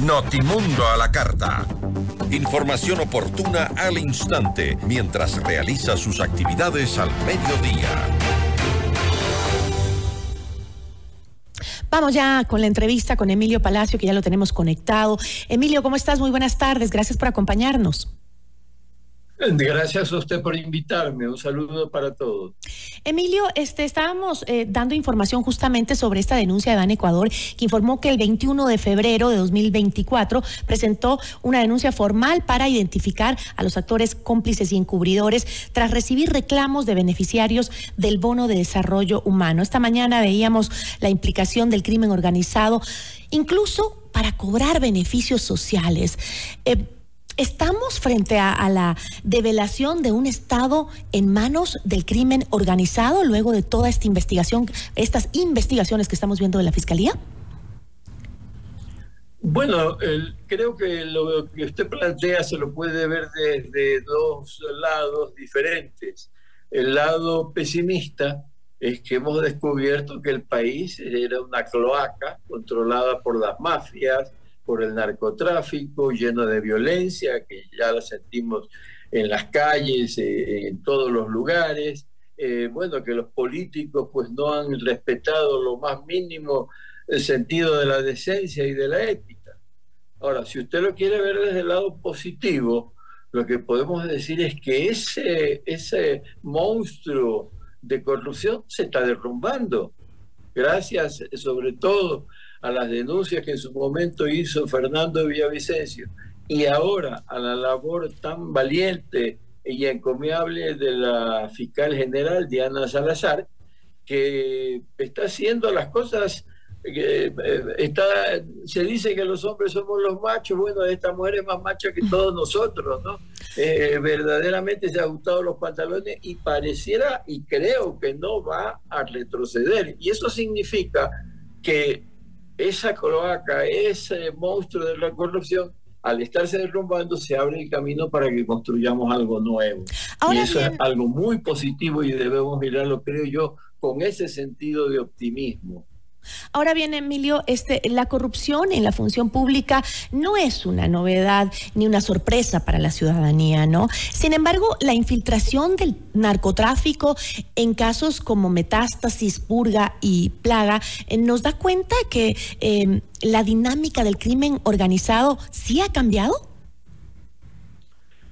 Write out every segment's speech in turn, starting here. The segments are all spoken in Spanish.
Notimundo a la carta. Información oportuna al instante mientras realiza sus actividades al mediodía. Vamos ya con la entrevista con Emilio Palacio, que ya lo tenemos conectado. Emilio, ¿cómo estás? Muy buenas tardes. Gracias por acompañarnos. Gracias a usted por invitarme. Un saludo para todos. Emilio, estábamos dando información justamente sobre esta denuncia de Ban Ecuador, que informó que el 21 de febrero de 2024 presentó una denuncia formal para identificar a los actores cómplices y encubridores tras recibir reclamos de beneficiarios del Bono de Desarrollo Humano. Esta mañana veíamos la implicación del crimen organizado, incluso para cobrar beneficios sociales. ¿Estamos frente a la develación de un Estado en manos del crimen organizado luego de toda esta investigación, estas investigaciones que estamos viendo de la Fiscalía? Bueno, creo que lo que usted plantea se lo puede ver de dos lados diferentes. El lado pesimista es que hemos descubierto que el país era una cloaca controlada por las mafias, por el narcotráfico, lleno de violencia, que ya la sentimos en las calles, en todos los lugares. Bueno, que los políticos pues no han respetado lo más mínimo el sentido de la decencia y de la ética. Ahora, si usted lo quiere ver desde el lado positivo, lo que podemos decir es que ese monstruo de corrupción se está derrumbando, gracias sobre todo a las denuncias que en su momento hizo Fernando Villavicencio y ahora a la labor tan valiente y encomiable de la fiscal general Diana Salazar, que está haciendo las cosas, se dice que los hombres somos los machos. Bueno, esta mujer es más macha que todos nosotros, ¿no? Verdaderamente se ha ajustado los pantalones y pareciera, y creo que no va a retroceder, y eso significa que esa cloaca, ese monstruo de la corrupción, al estarse derrumbando, se abre el camino para que construyamos algo nuevo. Ahora y eso bien, es algo muy positivo y debemos mirarlo, creo yo, con ese sentido de optimismo. Ahora bien, Emilio, la corrupción en la función pública no es una novedad ni una sorpresa para la ciudadanía, ¿no? Sin embargo, la infiltración del narcotráfico en casos como Metástasis, Purga y Plaga nos da cuenta que la dinámica del crimen organizado sí ha cambiado.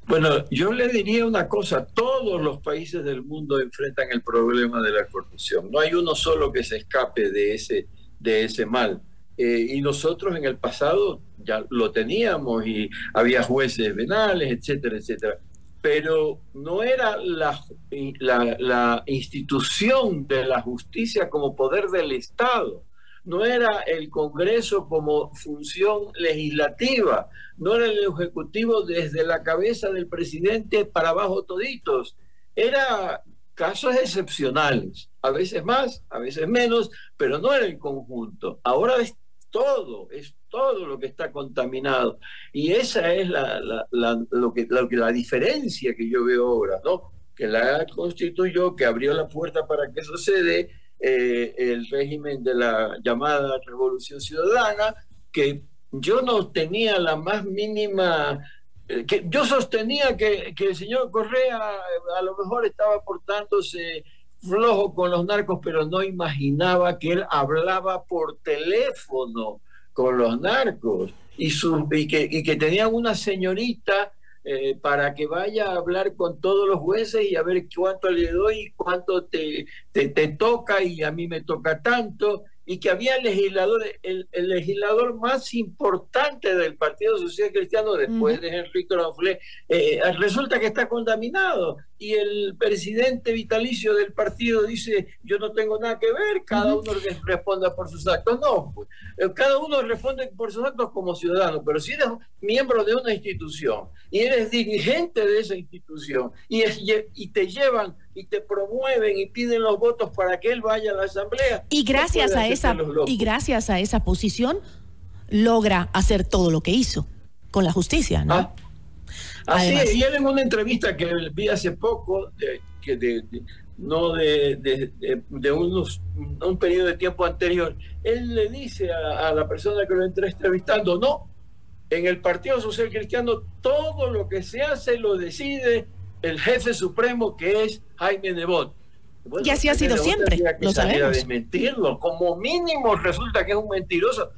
Bueno, yo le diría una cosa: todos los países del mundo enfrentan el problema de la corrupción. No hay uno solo que se escape de ese mal. Y nosotros en el pasado ya lo teníamos y había jueces penales, etcétera, etcétera. Pero no era la institución de la justicia como poder del Estado. No era el Congreso como función legislativa, no era el Ejecutivo desde la cabeza del presidente para abajo toditos. Era casos excepcionales, a veces más, a veces menos, pero no era el conjunto. Ahora es todo lo que está contaminado. Y esa es la diferencia que yo veo ahora, ¿no? Que la constituyó, que abrió la puerta para que eso se dé, el régimen de la llamada Revolución Ciudadana, que yo no tenía la más mínima, que yo sostenía que el señor Correa a lo mejor estaba portándose flojo con los narcos, pero no imaginaba que él hablaba por teléfono con los narcos y que tenía una señorita para que vaya a hablar con todos los jueces y a ver cuánto le doy, cuánto te toca, y a mí me toca tanto, y que había legisladores, el legislador más importante del Partido Social Cristiano después de Enrique Ronflé, resulta que está contaminado, y el presidente vitalicio del partido dice: yo no tengo nada que ver, cada uno responda por sus actos. No, pues, cada uno responde por sus actos como ciudadano, pero si eres miembro de una institución y eres dirigente de esa institución y te llevan y te promueven y piden los votos para que él vaya a la asamblea, y gracias a esa posición logra hacer todo lo que hizo con la justicia, ¿no? Así es. Y él, en una entrevista que vi hace poco, un periodo de tiempo anterior, él le dice a la persona que lo está entrevistando: no, En el Partido Social Cristiano todo lo que se hace lo decide el jefe supremo, que es Jaime Nebot. Bueno, y así ha sido siempre, lo sabemos. A desmentirlo. Como mínimo resulta que es un mentiroso.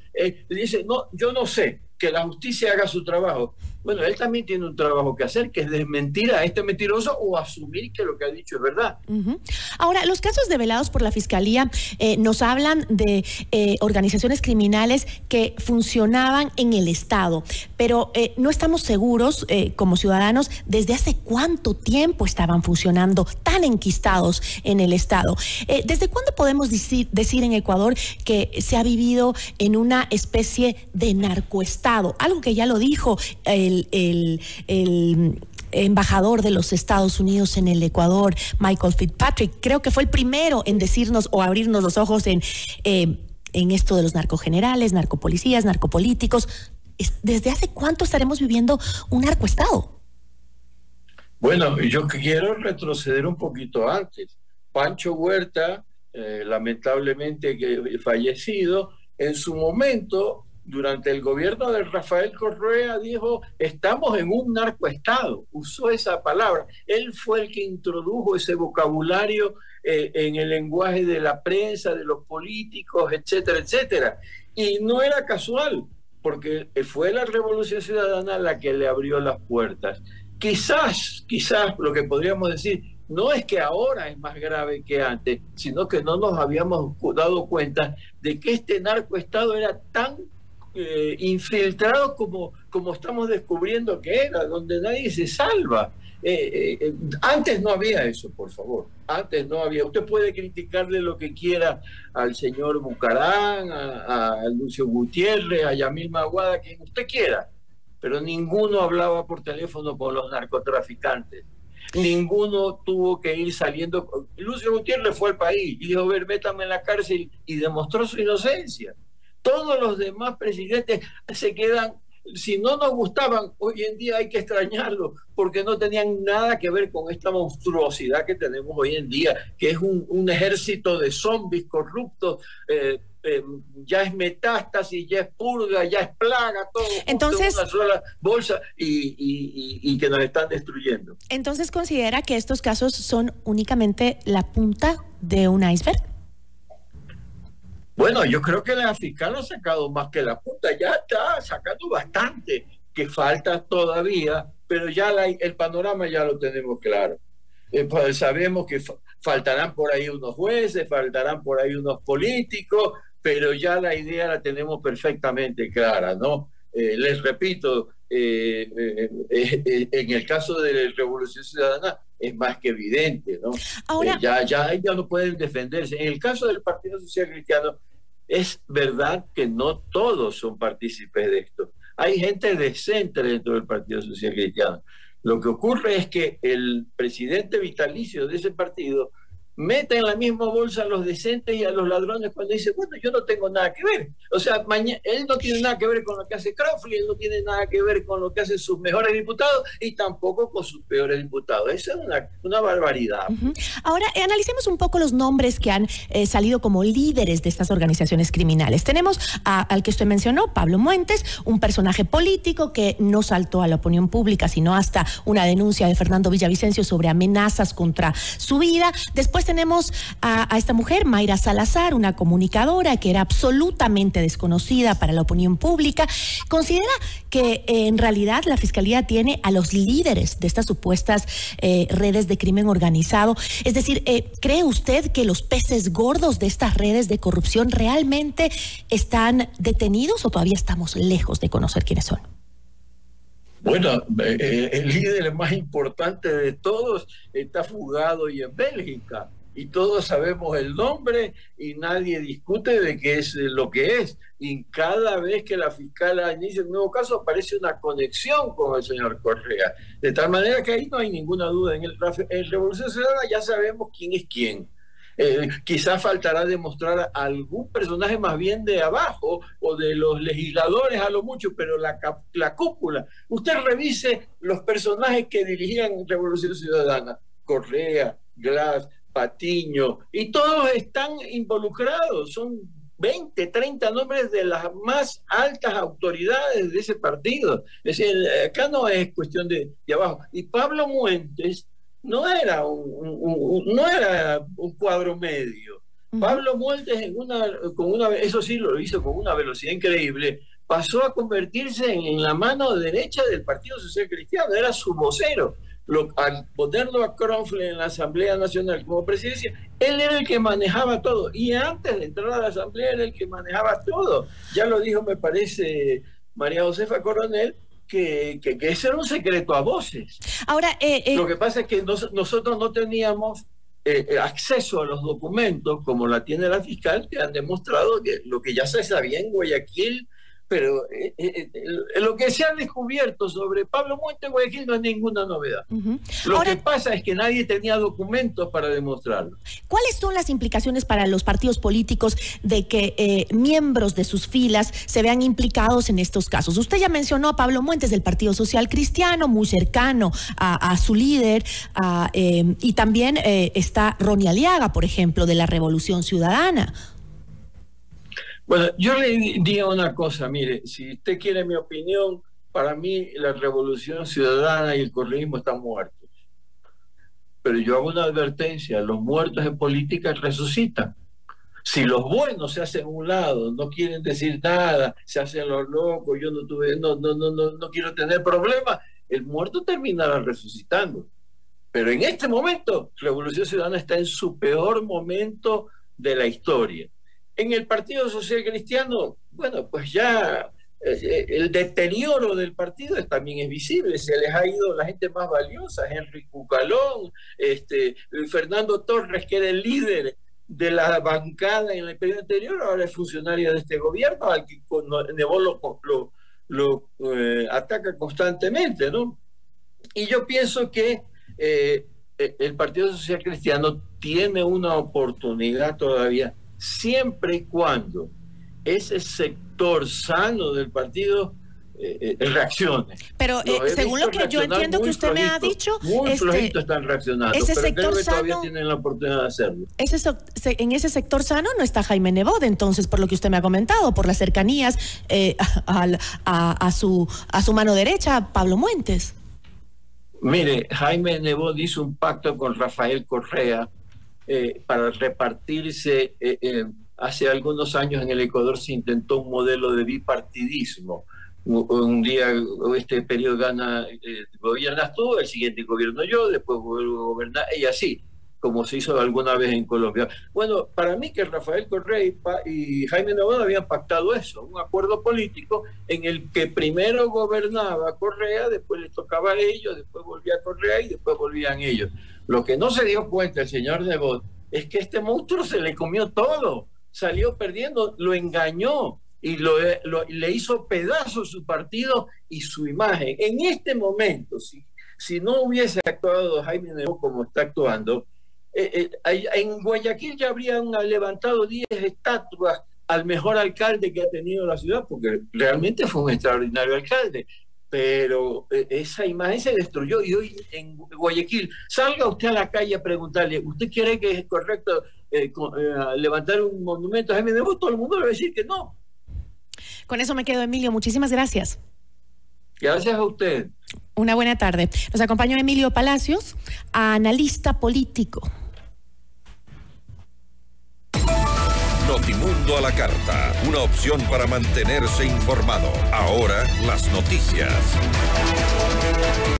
Dice, no, yo no sé, que la justicia haga su trabajo. Bueno, él también tiene un trabajo que hacer, que es desmentir a este mentiroso o asumir que lo que ha dicho es verdad. Ahora, los casos develados por la Fiscalía nos hablan de organizaciones criminales que funcionaban en el Estado, pero no estamos seguros, como ciudadanos, desde hace cuánto tiempo estaban funcionando tan enquistados en el Estado. ¿Desde cuándo podemos decir en Ecuador que se ha vivido en una especie de narcoestado? Algo que ya lo dijo el embajador de los Estados Unidos en el Ecuador, Michael Fitzpatrick. Creo que fue el primero en decirnos o abrirnos los ojos en esto de los narcogenerales, narcopolicías, narcopolíticos. ¿Desde hace cuánto estaremos viviendo un narcoestado? Bueno, yo quiero retroceder un poquito antes. Pancho Huerta, lamentablemente que fallecido, en su momento, durante el gobierno de Rafael Correa, dijo, estamos en un narcoestado, usó esa palabra. Él fue el que introdujo ese vocabulario en el lenguaje de la prensa, de los políticos, etcétera, etcétera. Y no era casual, porque fue la Revolución Ciudadana la que le abrió las puertas. Quizás lo que podríamos decir, no es que ahora es más grave que antes, sino que no nos habíamos dado cuenta de que este narcoestado era tan infiltrado como estamos descubriendo que era, donde nadie se salva. Antes no había eso, por favor. Antes no había. Usted puede criticarle lo que quiera al señor Bucarán, a Lucio Gutiérrez, a Yamil Maguada, quien usted quiera, pero ninguno hablaba por teléfono con los narcotraficantes. Ninguno tuvo que ir saliendo. Lucio Gutiérrez fue al país y dijo, ver, métame en la cárcel, y demostró su inocencia. Todos los demás presidentes se quedan, si no nos gustaban, hoy en día hay que extrañarlo, porque no tenían nada que ver con esta monstruosidad que tenemos hoy en día, que es un ejército de zombies corruptos, ya es metástasis, ya es purga, ya es plaga, todo. Entonces, una sola bolsa y que nos están destruyendo. Entonces, ¿considera que estos casos son únicamente la punta de un iceberg? Bueno, yo creo que la fiscal ha sacado más que la punta, ya está sacando bastante, que falta todavía, pero ya el panorama ya lo tenemos claro. Pues sabemos que faltarán por ahí unos jueces, faltarán por ahí unos políticos, pero ya la idea la tenemos perfectamente clara, ¿no? Les repito, en el caso de la Revolución Ciudadana es más que evidente, ¿no? Ahora, ya no pueden defenderse. En el caso del Partido Social Cristiano, es verdad que no todos son partícipes de esto. Hay gente decente dentro del Partido Social Cristiano. Lo que ocurre es que el presidente vitalicio de ese partido mete en la misma bolsa a los decentes y a los ladrones cuando dice, bueno, yo no tengo nada que ver. O sea, él no tiene nada que ver con lo que hace Crowley, él no tiene nada que ver con lo que hacen sus mejores diputados y tampoco con sus peores diputados. Esa es una barbaridad. Ahora, analicemos un poco los nombres que han salido como líderes de estas organizaciones criminales. Tenemos al que usted mencionó, Pablo Muentes, un personaje político que no saltó a la opinión pública, sino hasta una denuncia de Fernando Villavicencio sobre amenazas contra su vida. Después tenemos a esta mujer, Mayra Salazar, una comunicadora que era absolutamente desconocida para la opinión pública. ¿Considera que en realidad la Fiscalía tiene a los líderes de estas supuestas redes de crimen organizado? Es decir, ¿cree usted que los peces gordos de estas redes de corrupción realmente están detenidos o todavía estamos lejos de conocer quiénes son? Bueno, el líder más importante de todos está fugado y en Bélgica. Y todos sabemos el nombre y nadie discute de qué es lo que es. Y cada vez que la fiscal inicia un nuevo caso aparece una conexión con el señor Correa. De tal manera que ahí no hay ninguna duda. En Revolución Ciudadana ya sabemos quién es quién. Quizás faltará demostrar a algún personaje más bien de abajo o de los legisladores a lo mucho, pero la cúpula. Usted revise los personajes que dirigían Revolución Ciudadana, Correa, Glass, Patiño, y todos están involucrados, son 20, 30 nombres de las más altas autoridades de ese partido. Es decir, acá no es cuestión de abajo. Y Pablo Muentes no era un cuadro medio. Pablo Muentes, eso sí lo hizo con una velocidad increíble, pasó a convertirse en la mano derecha del Partido Social Cristiano, era su vocero. Al ponerlo a Kronfle en la Asamblea Nacional como presidencia, él era el que manejaba todo, y antes de entrar a la Asamblea era el que manejaba todo. Ya lo dijo, me parece, María Josefa Coronel, que ese era un secreto a voces. Ahora, lo que pasa es que nosotros no teníamos acceso a los documentos como la tiene la fiscal, que han demostrado que lo que ya se sabía en Guayaquil, pero lo que se ha descubierto sobre Pablo Muentes en Guayaquil no es ninguna novedad. Lo que pasa es que nadie tenía documentos para demostrarlo. ¿Cuáles son las implicaciones para los partidos políticos de que miembros de sus filas se vean implicados en estos casos? Usted ya mencionó a Pablo Muentes del Partido Social Cristiano, muy cercano a su líder, y también está Ronnie Aliaga, por ejemplo, de la Revolución Ciudadana. Bueno, yo le diría una cosa, mire, si usted quiere mi opinión, para mí la Revolución Ciudadana y el correísmo están muertos. Pero yo hago una advertencia, los muertos en política resucitan. Si los buenos se hacen a un lado, no quieren decir nada, se hacen los locos, yo no quiero tener problemas, el muerto terminará resucitando. Pero en este momento, Revolución Ciudadana está en su peor momento de la historia. En el Partido Social Cristiano, bueno, pues ya el deterioro del partido también es visible. Se les ha ido la gente más valiosa, Henry Cucalón, Fernando Torres, que era el líder de la bancada en el periodo anterior, ahora es funcionario de este gobierno, al que Nebot lo ataca constantemente, ¿no? Y yo pienso que el Partido Social Cristiano tiene una oportunidad todavía, siempre y cuando ese sector sano del partido reaccione. Pero según lo que yo entiendo que usted me ha dicho, muy flojitos están reaccionando, ese pero sector creo que sano, todavía tienen la oportunidad de hacerlo. En ese sector sano no está Jaime Nebot, entonces, por lo que usted me ha comentado, por las cercanías a su mano derecha, Pablo Muentes. Mire, Jaime Nebot hizo un pacto con Rafael Correa para repartirse. Hace algunos años en el Ecuador se intentó un modelo de bipartidismo. Un día, este periodo gobiernas tú, el siguiente gobierno yo, después vuelvo a gobernar, y así, como se hizo alguna vez en Colombia. Bueno, para mí que Rafael Correa y Jaime Nebot habían pactado eso, un acuerdo político en el que primero gobernaba Correa, después les tocaba a ellos, después volvía Correa y después volvían ellos. Lo que no se dio cuenta el señor Nebot es que este monstruo se le comió todo, salió perdiendo, lo engañó y le hizo pedazos su partido y su imagen. En este momento, si no hubiese actuado Jaime Nebot como está actuando, en Guayaquil ya habrían levantado 10 estatuas al mejor alcalde que ha tenido la ciudad, porque realmente fue un extraordinario alcalde. Pero esa imagen se destruyó, y hoy en Guayaquil, salga usted a la calle a preguntarle, ¿usted cree que es correcto levantar un monumento a Jaime Nebot? Todo el mundo le va a decir que no. Con eso me quedo, Emilio. Muchísimas gracias. Gracias a usted. Una buena tarde. Nos acompañó Emilio Palacios, analista político. Notimundo a la carta, una opción para mantenerse informado. Ahora las noticias.